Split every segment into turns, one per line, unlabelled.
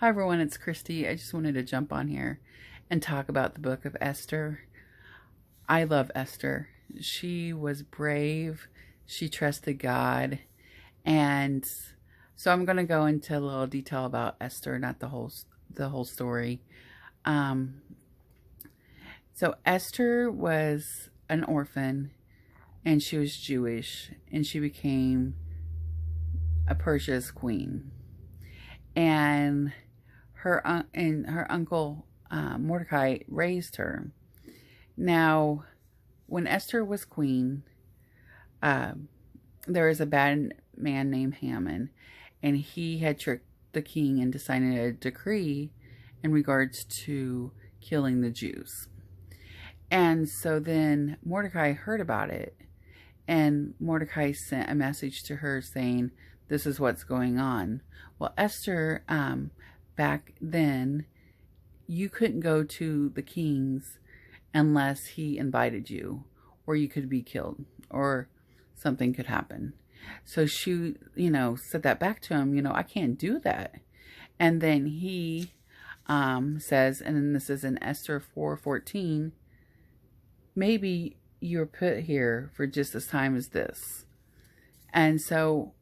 Hi everyone, it's Christy. I just wanted to jump on here and talk about the book of Esther. I love Esther. She was brave. She trusted God. And so I'm going to go into a little detail about Esther, not the whole story. So Esther was an orphan and she was Jewish and she became a Persia's queen. And her uncle Mordecai raised her. Now, when Esther was queen, there was a bad man named Haman, and he had tricked the king into signing a decree in regards to killing the Jews. And so then Mordecai heard about it, and Mordecai sent a message to her saying, "This is what's going on." Well, Esther, back then, you couldn't go to the king's unless he invited you, or you could be killed, or something could happen. So she, said that back to him, I can't do that. And then he says, and this is in Esther 4:14, maybe you're put here for just as time as this. And so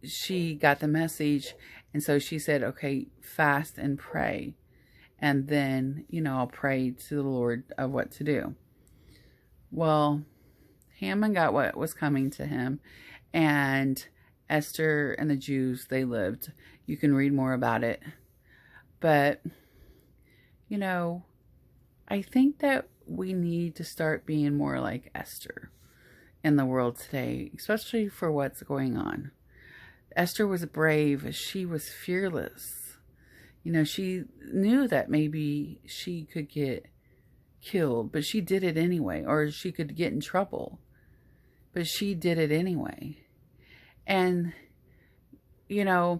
she got the message, and so she said, okay, fast and pray. And then, I'll pray to the Lord of what to do. Well, Haman got what was coming to him, and Esther and the Jews, they lived. You can read more about it. But, I think that we need to start being more like Esther in the world today, especially for what's going on. Esther was brave. She was fearless. She knew that maybe she could get killed, but she did it anyway, or she could get in trouble, but she did it anyway. And, I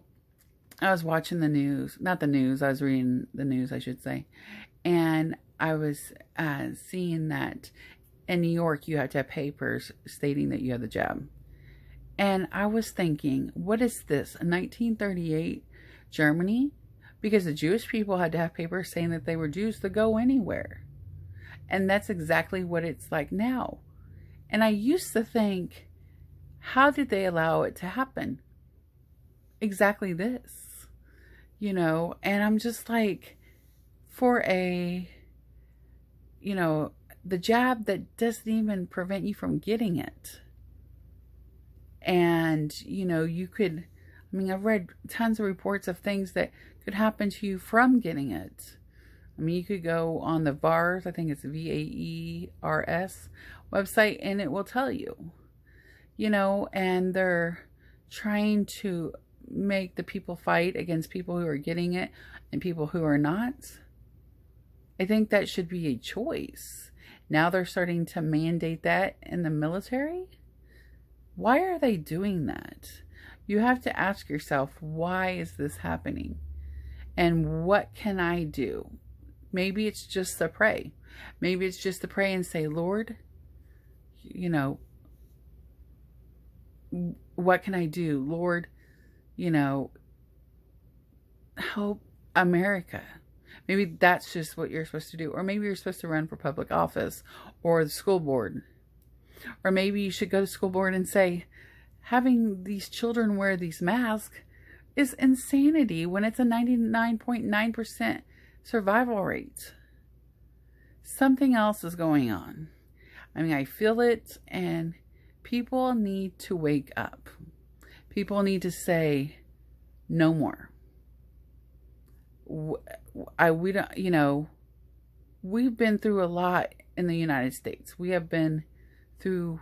was watching the news, not the news, I was reading the news, I should say, and I was seeing that in New York, you had to have papers stating that you had the jab. And I was thinking, what is this, 1938 Germany? Because the Jewish people had to have papers saying that they were Jews to go anywhere. And that's exactly what it's like now. And I used to think, how did they allow it to happen? Exactly this, and I'm just like, for the jab that doesn't even prevent you from getting it. And, you could, I've read tons of reports of things that could happen to you from getting it. You could go on the VAERS, I think it's VAERS website, and it will tell you, and they're trying to make the people fight against people who are getting it and people who are not. I think that should be a choice. Now they're starting to mandate that in the military. Why are they doing that? You have to ask yourself, why is this happening? And what can I do? Maybe it's just to pray. Maybe it's just to pray and say, Lord, what can I do? Lord, help America. Maybe that's just what you're supposed to do. Or maybe you're supposed to run for public office or the school board. Or maybe you should go to school board and say, having these children wear these masks is insanity when it's a 99.9% survival rate. Something else is going on. I feel it, and people need to wake up. People need to say, no more. We don't, we've been through a lot in the United States. We have been through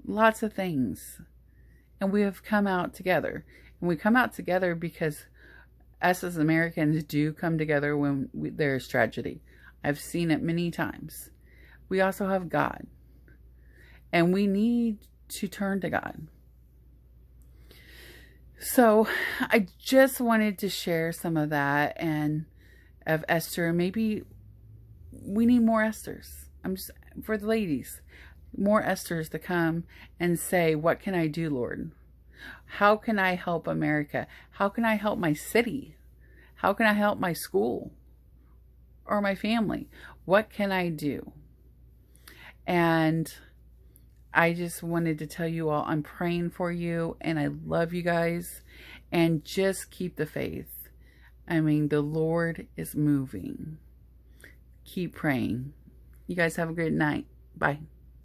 lots of things, and we have come out together. And we come out together because us as Americans do come together when there's tragedy. I've seen it many times. We also have God, and we need to turn to God. So I just wanted to share some of that and of Esther. Maybe we need more Esthers. For the ladies, more Esthers to come and say, what can I do, Lord? How can I help America? How can I help my city? How can I help my school or my family? What can I do? And I just wanted to tell you all, I'm praying for you and I love you guys, and just keep the faith. I mean, the Lord is moving. Keep praying. You guys have a good night. Bye.